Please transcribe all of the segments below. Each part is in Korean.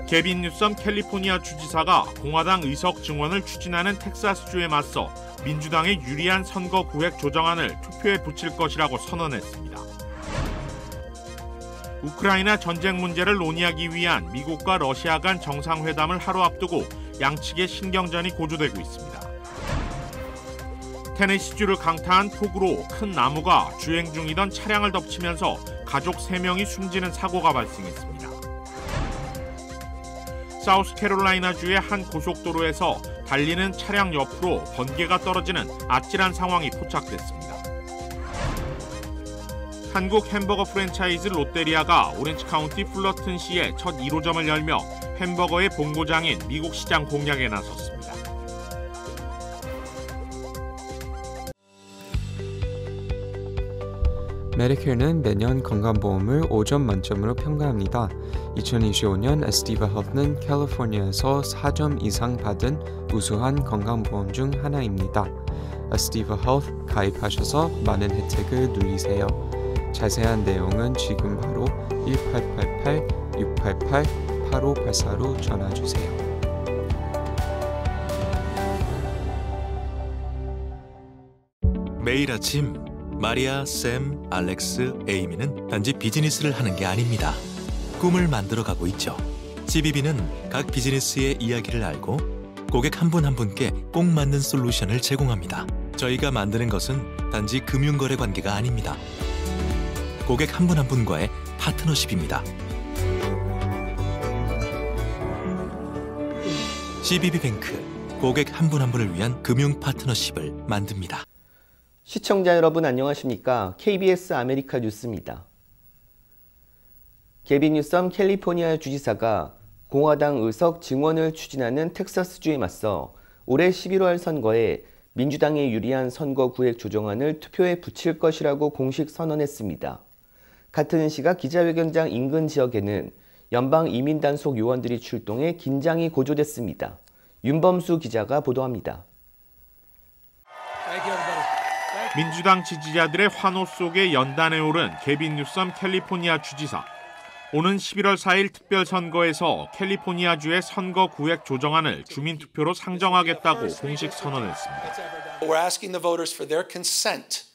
게빈 뉴섬 캘리포니아 주지사가 공화당 의석 증원을 추진하는 텍사스주에 맞서 민주당에 유리한 선거 구획 조정안을 투표에 붙일 것이라고 선언했습니다. 우크라이나 전쟁 문제를 논의하기 위한 미국과 러시아 간 정상회담을 하루 앞두고 양측의 신경전이 고조되고 있습니다. 테네시주를 강타한 폭우로 큰 나무가 주행 중이던 차량을 덮치면서 가족 3명이 숨지는 사고가 발생했습니다. 사우스캐롤라이나주의 한 고속도로에서 달리는 차량 옆으로 번개가 떨어지는 아찔한 상황이 포착됐습니다. 한국 햄버거 프랜차이즈 롯데리아가 오렌지 카운티 풀러튼시에 첫 1호점을 열며 햄버거의 본고장인 미국 시장 공략에 나섰습니다. 메디케어는 매년 건강보험을 5점 만점으로 평가합니다. 2025년 에스티바 헬스는 캘리포니아에서 4점 이상 받은 우수한 건강보험 중 하나입니다. 에스티바 헬스 가입하셔서 많은 혜택을 누리세요. 자세한 내용은 지금 바로 1888-688-8584로 전화주세요. 매일 아침 마리아, 샘, 알렉스, 에이미는 단지 비즈니스를 하는 게 아닙니다. 꿈을 만들어가고 있죠. CBB는 각 비즈니스의 이야기를 알고 고객 한 분 한 분께 꼭 맞는 솔루션을 제공합니다. 저희가 만드는 것은 단지 금융거래 관계가 아닙니다. 고객 한 분 한 분과의 파트너십입니다. CBB뱅크, 고객 한 분 한 분을 위한 금융 파트너십을 만듭니다. 시청자 여러분 안녕하십니까? KBS 아메리카 뉴스입니다. 게빈 뉴섬 캘리포니아 주지사가 공화당 의석 증원을 추진하는 텍사스주에 맞서 올해 11월 선거에 민주당에 유리한 선거 구획 조정안을 투표에 붙일 것이라고 공식 선언했습니다. 같은 시각 기자회견장 인근 지역에는 연방 이민 단속 요원들이 출동해 긴장이 고조됐습니다. 윤범수 기자가 보도합니다. 민주당 지지자들의 환호 속에 연단에 오른 게빈 뉴섬 캘리포니아 주지사. 오는 11월 4일 특별선거에서 캘리포니아주의 선거 구획 조정안을 주민투표로 상정하겠다고 공식 선언했습니다. We're asking the voters for their consent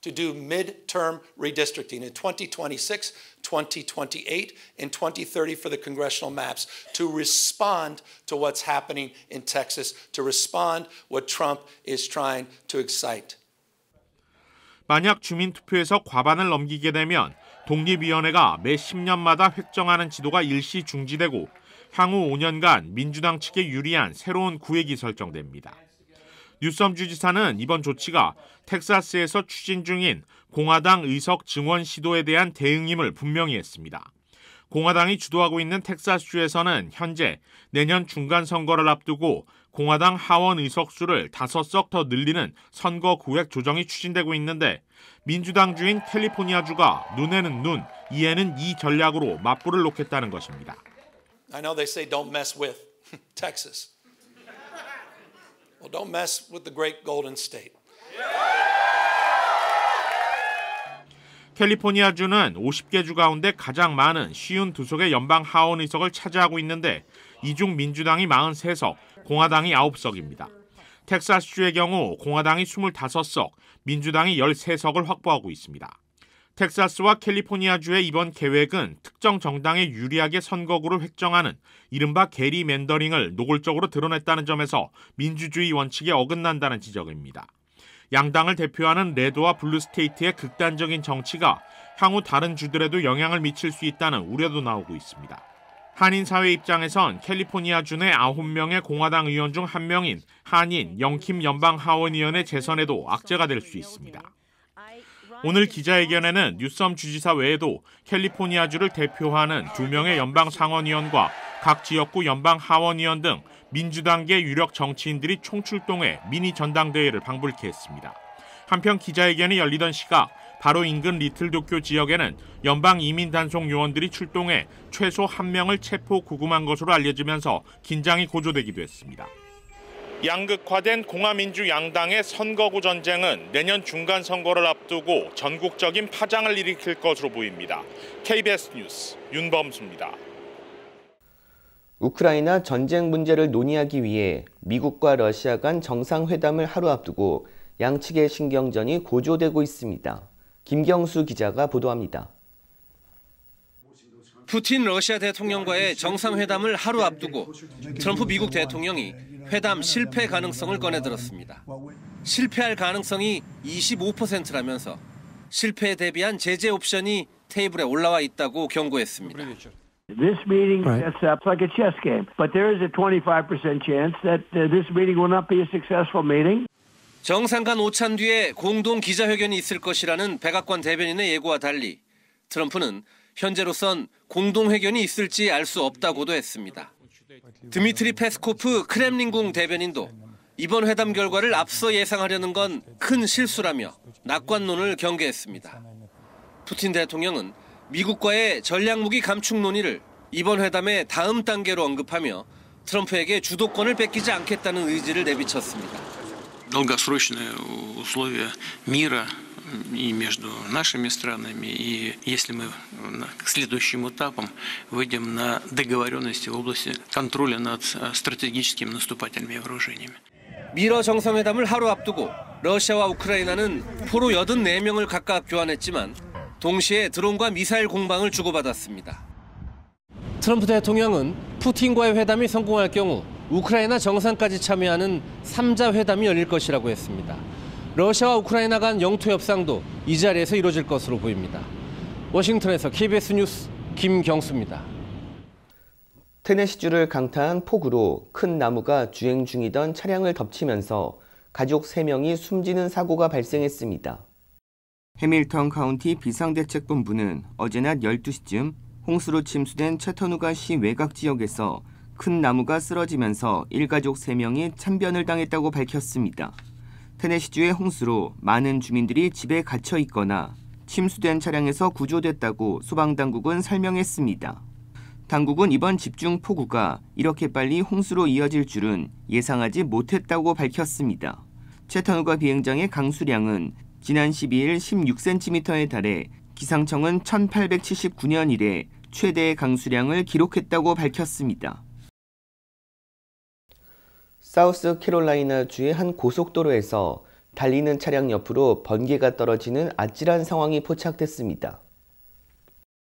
to do mid-term redistricting in 2026, 2028, and 2030 for the congressional maps to respond to what's happening in Texas, to respond what Trump is trying to excite. 만약 주민투표에서 과반을 넘기게 되면 독립위원회가 매 10년마다 획정하는 지도가 일시 중지되고 향후 5년간 민주당 측에 유리한 새로운 구획이 설정됩니다. 뉴섬 주지사는 이번 조치가 텍사스에서 추진 중인 공화당 의석 증원 시도에 대한 대응임을 분명히 했습니다. 공화당이 주도하고 있는 텍사스주에서는 현재 내년 중간 선거를 앞두고 공화당 하원 의석수를 5석 더 늘리는 선거 구획 조정이 추진되고 있는데 민주당주인 캘리포니아주가 눈에는 눈, 이에는 이 전략으로 맞불을 놓겠다는 것입니다. I know they say don't mess with Texas. Well, don't mess with the great Golden State. 캘리포니아주는 50개 주 가운데 가장 많은 52석의 연방 하원 의석을 차지하고 있는데 이 중 민주당이 43석, 공화당이 9석입니다. 텍사스주의 경우 공화당이 25석, 민주당이 13석을 확보하고 있습니다. 텍사스와 캘리포니아주의 이번 계획은 특정 정당에 유리하게 선거구를 획정하는 이른바 게리맨더링을 노골적으로 드러냈다는 점에서 민주주의 원칙에 어긋난다는 지적입니다. 양당을 대표하는 레드와 블루 스테이트의 극단적인 정치가 향후 다른 주들에도 영향을 미칠 수 있다는 우려도 나오고 있습니다. 한인사회 입장에선 캘리포니아주 내 9명의 공화당 의원 중 1명인 한인 영킴 연방하원의원의 재선에도 악재가 될 수 있습니다. 오늘 기자회견에는 뉴섬 주지사 외에도 캘리포니아주를 대표하는 2명의 연방상원의원과 각 지역구 연방하원의원 등 민주당계 유력 정치인들이 총출동해 미니 전당대회를 방불케 했습니다. 한편 기자회견이 열리던 시각 바로 인근 리틀도쿄 지역에는 연방 이민 단속 요원들이 출동해 최소 1명을 체포 구금한 것으로 알려지면서 긴장이 고조되기도 했습니다. 양극화된 공화민주 양당의 선거구 전쟁은 내년 중간 선거를 앞두고 전국적인 파장을 일으킬 것으로 보입니다. KBS 뉴스 윤범수입니다. 우크라이나 전쟁 문제를 논의하기 위해 미국과 러시아 간 정상회담을 하루 앞두고 양측의 신경전이 고조되고 있습니다. 김경수 기자가 보도합니다. 푸틴 러시아 대통령과의 정상회담을 하루 앞두고 트럼프 미국 대통령이 회담 실패 가능성을 꺼내들었습니다. 실패할 가능성이 25%라면서 실패에 대비한 제재 옵션이 테이블에 올라와 있다고 경고했습니다. This meeting sets up like a chess game, but there is a 25% chance that this meeting will not be a successful meeting. 정상 간 오찬 뒤에 공동 기자회견이 있을 것이라는 백악관 대변인의 예고와 달리 트럼프는 현재로선 공동회견이 있을지 알 수 없다고도 했습니다. 드미트리 페스코프 크렘린궁 대변인도 이번 회담 결과를 앞서 예상하려는 건 큰 실수라며 낙관론을 경계했습니다. 푸틴 대통령은 미국과의 전략무기 감축 논의를 이번 회담의 다음 단계로 언급하며 트럼프에게 주도권을 뺏기지 않겠다는 의지를 내비쳤습니다. долгосрочные условия мира и между нашими странами, и если мы к следующим этапам выйдем на договоренности в области контроля над стратегическими наступательными вооружениями. 미러 정상회담을 하루 앞두고 러시아와 우크라이나는 포로 84명을 각각 교환했지만 동시에 드론과 미사일 공방을 주고받았습니다. 트럼프 대통령은 푸틴과의 회담이 성공할 경우 우크라이나 정상까지 참여하는 3자 회담이 열릴 것이라고 했습니다. 러시아와 우크라이나 간 영토 협상도 이 자리에서 이루어질 것으로 보입니다. 워싱턴에서 KBS 뉴스 김경수입니다. 테네시주를 강타한 폭우로 큰 나무가 주행 중이던 차량을 덮치면서 가족 3명이 숨지는 사고가 발생했습니다. 해밀턴 카운티 비상대책본부는 어제 낮 12시쯤 홍수로 침수된 채터누가 시 외곽 지역에서 큰 나무가 쓰러지면서 일가족 3명이 참변을 당했다고 밝혔습니다. 테네시주의 홍수로 많은 주민들이 집에 갇혀 있거나 침수된 차량에서 구조됐다고 소방당국은 설명했습니다. 당국은 이번 집중 폭우가 이렇게 빨리 홍수로 이어질 줄은 예상하지 못했다고 밝혔습니다. 채터누가 비행장의 강수량은 지난 12일 16cm에 달해 기상청은 1879년 이래 최대의 강수량을 기록했다고 밝혔습니다. 사우스캐롤라이나주의 한 고속도로에서 달리는 차량 옆으로 번개가 떨어지는 아찔한 상황이 포착됐습니다.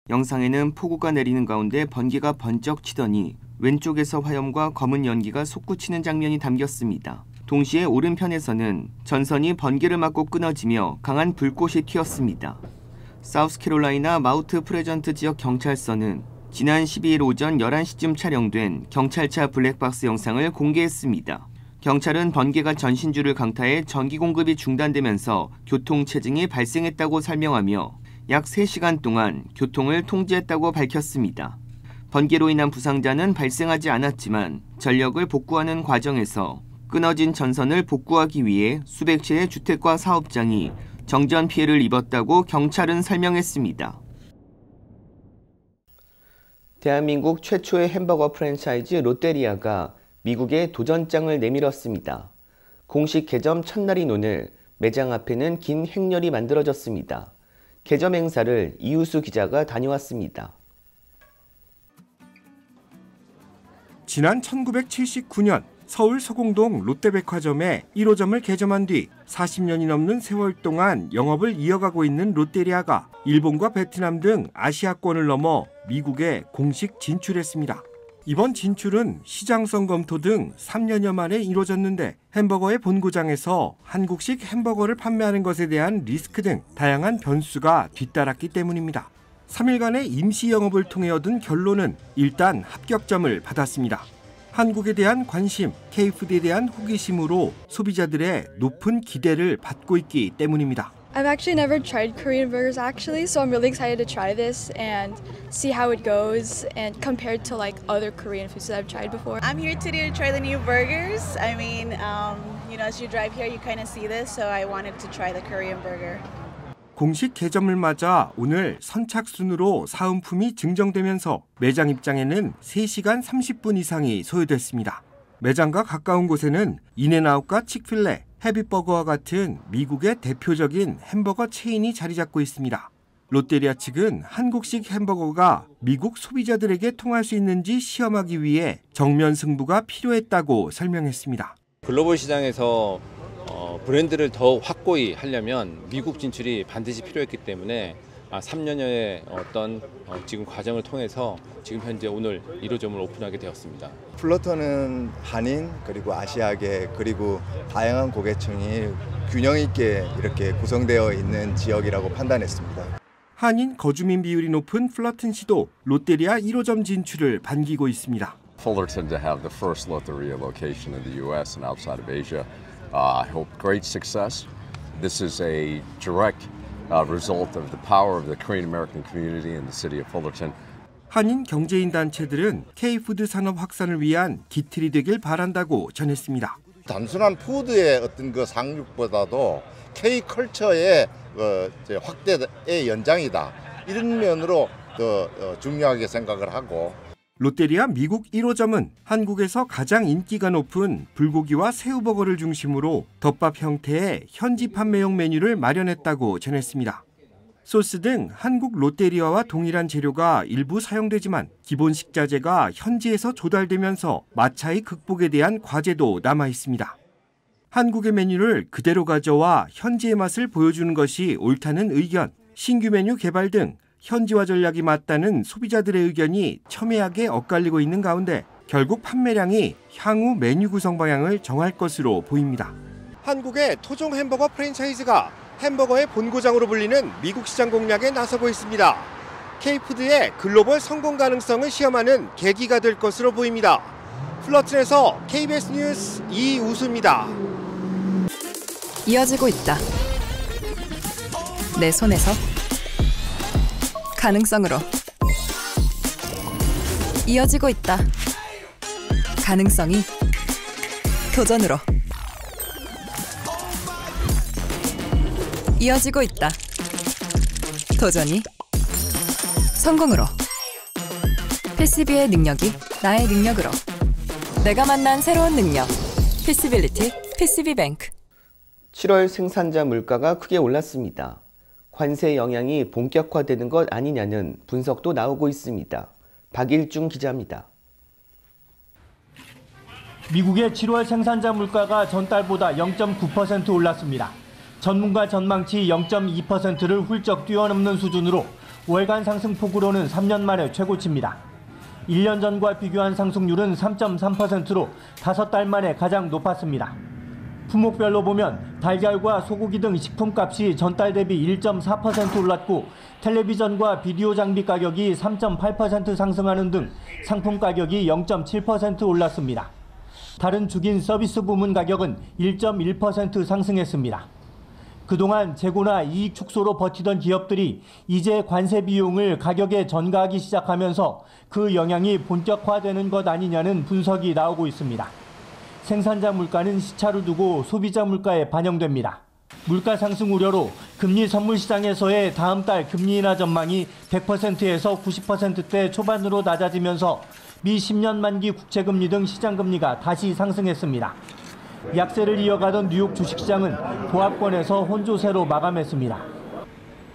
영상에는 폭우가 내리는 가운데 번개가 번쩍 치더니 왼쪽에서 화염과 검은 연기가 솟구치는 장면이 담겼습니다. 동시에 오른편에서는 전선이 번개를 맞고 끊어지며 강한 불꽃이 튀었습니다. 사우스캐롤라이나 마우트 프레전트 지역 경찰서는 지난 12일 오전 11시쯤 촬영된 경찰차 블랙박스 영상을 공개했습니다. 경찰은 번개가 전신주를 강타해 전기 공급이 중단되면서 교통체증이 발생했다고 설명하며 약 3시간 동안 교통을 통제했다고 밝혔습니다. 번개로 인한 부상자는 발생하지 않았지만 전력을 복구하는 과정에서 끊어진 전선을 복구하기 위해 수백 채의 주택과 사업장이 정전 피해를 입었다고 경찰은 설명했습니다. 대한민국 최초의 햄버거 프랜차이즈 롯데리아가 미국에 도전장을 내밀었습니다. 공식 개점 첫날인 오늘 매장 앞에는 긴 행렬이 만들어졌습니다. 개점 행사를 이우수 기자가 다녀왔습니다. 지난 1979년 서울 서공동 롯데백화점에 1호점을 개점한 뒤 40년이 넘는 세월 동안 영업을 이어가고 있는 롯데리아가 일본과 베트남 등 아시아권을 넘어 미국에 공식 진출했습니다. 이번 진출은 시장성 검토 등 3년여 만에 이루어졌는데 햄버거의 본고장에서 한국식 햄버거를 판매하는 것에 대한 리스크 등 다양한 변수가 뒤따랐기 때문입니다. 3일간의 임시 영업을 통해 얻은 결론은 일단 합격점을 받았습니다. 한국에 대한 관심, K푸드에 대한 호기심으로 소비자들의 높은 기대를 받고 있기 때문입니다. I've actually never tried Korean burgers so I'm really excited to try this and see how it goes and compared to like other Korean foods that I've tried before. I'm here today to try the new burgers. I mean, as you drive here, you kind of see this, so I wanted to try the Korean burger. 공식 개점을 맞아 오늘 선착순으로 사은품이 증정되면서 매장 입장에는 3시간 30분 이상이 소요됐습니다. 매장과 가까운 곳에는 인앤아웃과 치크필레, 헤비버거와 같은 미국의 대표적인 햄버거 체인이 자리 잡고 있습니다. 롯데리아 측은 한국식 햄버거가 미국 소비자들에게 통할 수 있는지 시험하기 위해 정면 승부가 필요했다고 설명했습니다. 글로벌 시장에서 브랜드를 더 확고히 하려면 미국 진출이 반드시 필요했기 때문에 3년여의 어떤 지금 과정을 통해서 지금 현재 오늘 1호점을 오픈하게 되었습니다. 플러터는 한인 그리고 아시아계 그리고 다양한 고객층이 균형 있게 이렇게 구성되어 있는 지역이라고 판단했습니다. 한인 거주민 비율이 높은 플러튼시도 롯데리아 1호점 진출을 반기고 있습니다. Fullerton to have the first Lotteria location in the U.S. and outside of Asia. I hope great success. This is a direct result of the power of the Korean American community in the city of Fullerton. 한인 경제인 단체들은 K-푸드 산업 확산을 위한 기틀이 되길 바란다고 전했습니다. 단순한 푸드의 어떤 그 상륙보다도 K-컬처의 확대의 연장이다. 이런 면으로 더 중요하게 생각을 하고. 롯데리아 미국 1호점은 한국에서 가장 인기가 높은 불고기와 새우버거를 중심으로 덮밥 형태의 현지 판매용 메뉴를 마련했다고 전했습니다. 소스 등 한국 롯데리아와 동일한 재료가 일부 사용되지만 기본 식자재가 현지에서 조달되면서 마차의 극복에 대한 과제도 남아 있습니다. 한국의 메뉴를 그대로 가져와 현지의 맛을 보여주는 것이 옳다는 의견, 신규 메뉴 개발 등 현지화 전략이 맞다는 소비자들의 의견이 첨예하게 엇갈리고 있는 가운데 결국 판매량이 향후 메뉴 구성 방향을 정할 것으로 보입니다. 한국의 토종 햄버거 프랜차이즈가 햄버거의 본고장으로 불리는 미국 시장 공략에 나서고 있습니다. K푸드의 글로벌 성공 가능성을 시험하는 계기가 될 것으로 보입니다. 플러튼에서 KBS 뉴스 이우수입니다. 이어지고 있다. 내 손에서 가능성으로 이어지고 있다. 가능성이 도전으로 이어지고 있다. 도전이 성공으로. PCB의 능력이 나의 능력으로. 내가 만난 새로운 능력. PC빌리티 PCB뱅크. 7월 생산자 물가가 크게 올랐습니다. 관세 영향이 본격화되는 것 아니냐는 분석도 나오고 있습니다. 박일중 기자입니다. 미국의 7월 생산자 물가가 전달보다 0.9% 올랐습니다. 전문가 전망치 0.2%를 훌쩍 뛰어넘는 수준으로 월간 상승폭으로는 3년 만에 최고치입니다. 1년 전과 비교한 상승률은 3.3%로 5달 만에 가장 높았습니다. 품목별로 보면 달걀과 소고기 등 식품값이 전달 대비 1.4% 올랐고 텔레비전과 비디오 장비 가격이 3.8% 상승하는 등 상품 가격이 0.7% 올랐습니다. 다른 주긴 서비스 부문 가격은 1.1% 상승했습니다. 그동안 재고나 이익 축소로 버티던 기업들이 이제 관세 비용을 가격에 전가하기 시작하면서 그 영향이 본격화되는 것 아니냐는 분석이 나오고 있습니다. 생산자 물가는 시차를 두고 소비자 물가에 반영됩니다. 물가 상승 우려로 금리 선물 시장에서의 다음 달 금리 인하 전망이 100%에서 90%대 초반으로 낮아지면서 미 10년 만기 국채금리 등 시장금리가 다시 상승했습니다. 약세를 이어가던 뉴욕 주식시장은 보합권에서 혼조세로 마감했습니다.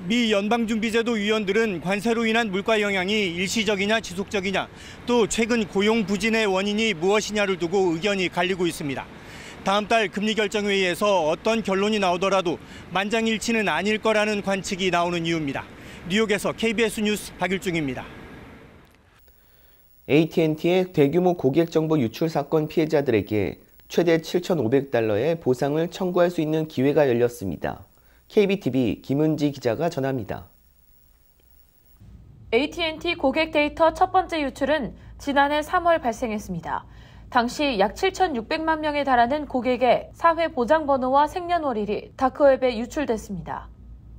미 연방준비제도 위원들은 관세로 인한 물가 영향이 일시적이냐 지속적이냐, 또 최근 고용 부진의 원인이 무엇이냐를 두고 의견이 갈리고 있습니다. 다음 달 금리 결정회의에서 어떤 결론이 나오더라도 만장일치는 아닐 거라는 관측이 나오는 이유입니다. 뉴욕에서 KBS 뉴스 박일중입니다. AT&T의 대규모 고객 정보 유출 사건 피해자들에게 최대 7,500달러의 보상을 청구할 수 있는 기회가 열렸습니다. KBTV 김은지 기자가 전합니다. AT&T 고객 데이터 첫 번째 유출은 지난해 3월 발생했습니다. 당시 약 7,600만 명에 달하는 고객의 사회 보장 번호와 생년월일이 다크웹에 유출됐습니다.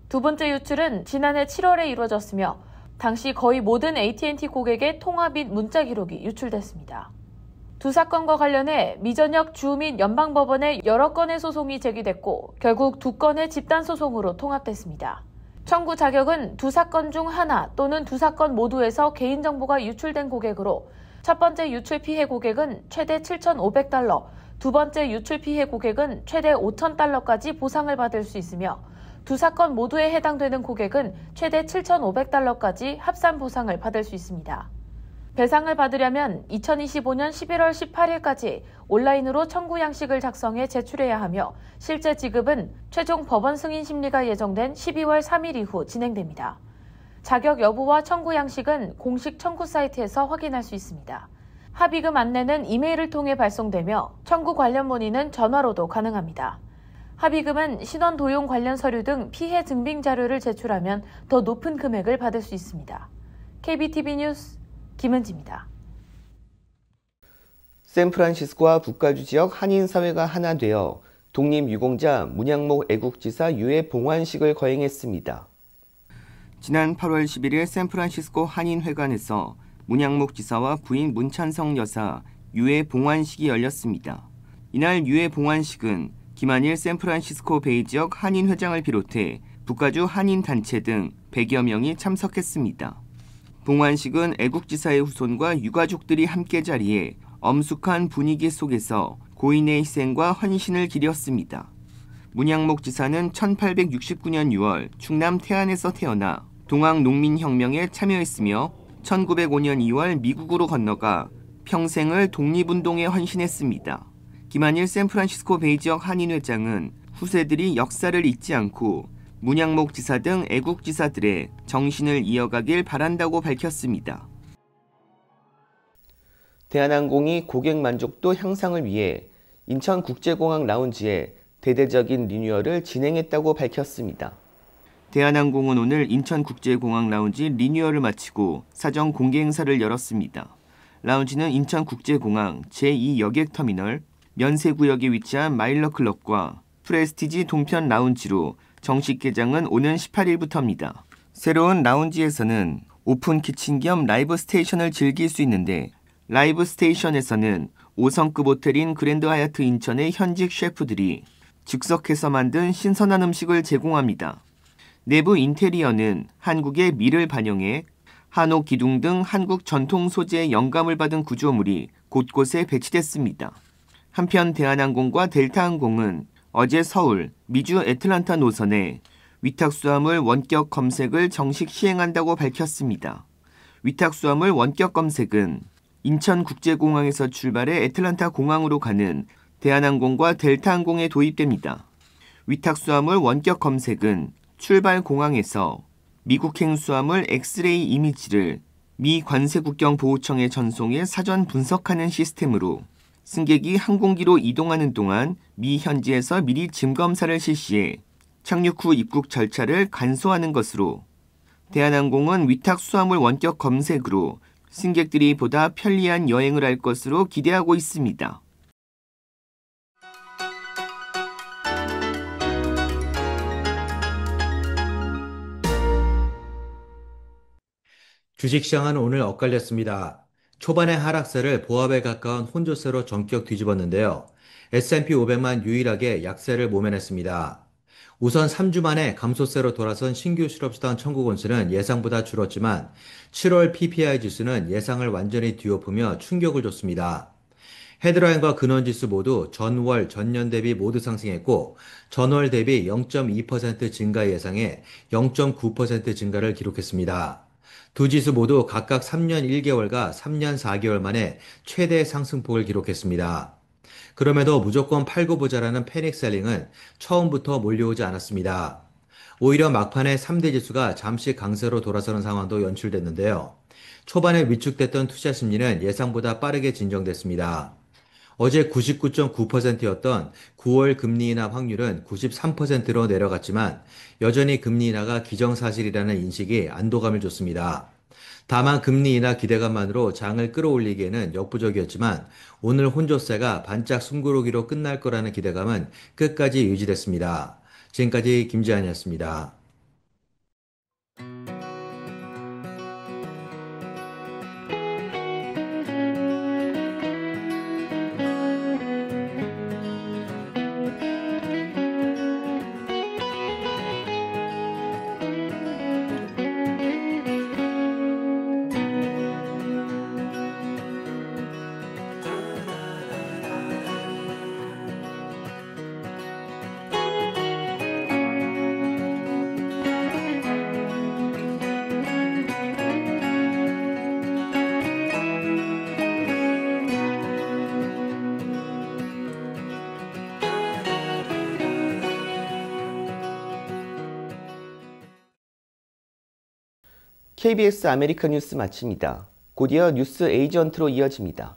두 번째 유출은 지난해 7월에 이루어졌으며 당시 거의 모든 AT&T 고객의 통화 및 문자 기록이 유출됐습니다. 두 사건과 관련해 미전역 주 및 연방법원에 여러 건의 소송이 제기됐고 결국 두 건의 집단소송으로 통합됐습니다. 청구 자격은 두 사건 중 하나 또는 두 사건 모두에서 개인정보가 유출된 고객으로 첫 번째 유출 피해 고객은 최대 7,500달러, 두 번째 유출 피해 고객은 최대 5,000달러까지 보상을 받을 수 있으며 두 사건 모두에 해당되는 고객은 최대 7,500달러까지 합산 보상을 받을 수 있습니다. 배상을 받으려면 2025년 11월 18일까지 온라인으로 청구 양식을 작성해 제출해야 하며 실제 지급은 최종 법원 승인 심리가 예정된 12월 3일 이후 진행됩니다. 자격 여부와 청구 양식은 공식 청구 사이트에서 확인할 수 있습니다. 합의금 안내는 이메일을 통해 발송되며 청구 관련 문의는 전화로도 가능합니다. 합의금은 신원 도용 관련 서류 등 피해 증빙 자료를 제출하면 더 높은 금액을 받을 수 있습니다. KBTV 뉴스 김은지입니다. 샌프란시스코와 북가주 지역 한인 사회가 하나 되어 독립유공자 문양목 애국지사 유해 봉환식을 거행했습니다. 지난 8월 11일 샌프란시스코 한인회관에서 문양목 지사와 부인 문찬성 여사 유해 봉환식이 열렸습니다. 이날 유해 봉환식은 김한일 샌프란시스코 베이 지역 한인회장을 비롯해 북가주 한인단체 등 100여 명이 참석했습니다. 봉환식은 애국지사의 후손과 유가족들이 함께 자리해 엄숙한 분위기 속에서 고인의 희생과 헌신을 기렸습니다. 문양목 지사는 1869년 6월 충남 태안에서 태어나 동학농민혁명에 참여했으며 1905년 2월 미국으로 건너가 평생을 독립운동에 헌신했습니다. 김한일 샌프란시스코 베이 지역 한인회장은 후세들이 역사를 잊지 않고 문양목 지사 등 애국지사들의 정신을 이어가길 바란다고 밝혔습니다. 대한항공이 고객 만족도 향상을 위해 인천국제공항 라운지에 대대적인 리뉴얼을 진행했다고 밝혔습니다. 대한항공은 오늘 인천국제공항 라운지 리뉴얼을 마치고 사전 공개 행사를 열었습니다. 라운지는 인천국제공항 제2여객터미널, 면세구역에 위치한 마일러클럽과 프레스티지 동편 라운지로 정식 개장은 오는 18일부터입니다. 새로운 라운지에서는 오픈 키친 겸 라이브 스테이션을 즐길 수 있는데 라이브 스테이션에서는 5성급 호텔인 그랜드 하얏트 인천의 현직 셰프들이 즉석해서 만든 신선한 음식을 제공합니다. 내부 인테리어는 한국의 미를 반영해 한옥 기둥 등 한국 전통 소재의 영감을 받은 구조물이 곳곳에 배치됐습니다. 한편 대한항공과 델타항공은 어제 서울, 미주 애틀란타 노선에 위탁수화물 원격 검색을 정식 시행한다고 밝혔습니다. 위탁수화물 원격 검색은 인천국제공항에서 출발해 애틀란타 공항으로 가는 대한항공과 델타항공에 도입됩니다. 위탁수화물 원격 검색은 출발 공항에서 미국행 수화물 엑스레이 이미지를 미 관세국경보호청에 전송해 사전 분석하는 시스템으로 승객이 항공기로 이동하는 동안 미 현지에서 미리 짐검사를 실시해 착륙 후 입국 절차를 간소화하는 것으로 대한항공은 위탁 수화물 원격 검색으로 승객들이 보다 편리한 여행을 할 것으로 기대하고 있습니다. 주식시장은 오늘 엇갈렸습니다. 초반의 하락세를 보합에 가까운 혼조세로 전격 뒤집었는데요. S&P 500만 유일하게 약세를 모면했습니다. 우선 3주 만에 감소세로 돌아선 신규 실업수당 청구 건수는 예상보다 줄었지만 7월 PPI 지수는 예상을 완전히 뒤엎으며 충격을 줬습니다. 헤드라인과 근원지수 모두 전월, 전년 대비 모두 상승했고 전월 대비 0.2% 증가 예상에 0.9% 증가를 기록했습니다. 두 지수 모두 각각 3년 1개월과 3년 4개월 만에 최대 상승폭을 기록했습니다. 그럼에도 무조건 팔고 보자라는 패닉셀링은 처음부터 몰려오지 않았습니다. 오히려 막판에 3대 지수가 잠시 강세로 돌아서는 상황도 연출됐는데요. 초반에 위축됐던 투자 심리는 예상보다 빠르게 진정됐습니다. 어제 99.9%였던 9월 금리 인하 확률은 93%로 내려갔지만 여전히 금리 인하가 기정사실이라는 인식이 안도감을 줬습니다. 다만 금리 인하 기대감만으로 장을 끌어올리기에는 역부족이었지만 오늘 혼조세가 반짝 숨고르기로 끝날 거라는 기대감은 끝까지 유지됐습니다. 지금까지 김지한이었습니다. KBS 아메리카 뉴스 마칩니다. 곧이어 뉴스 에이전트로 이어집니다.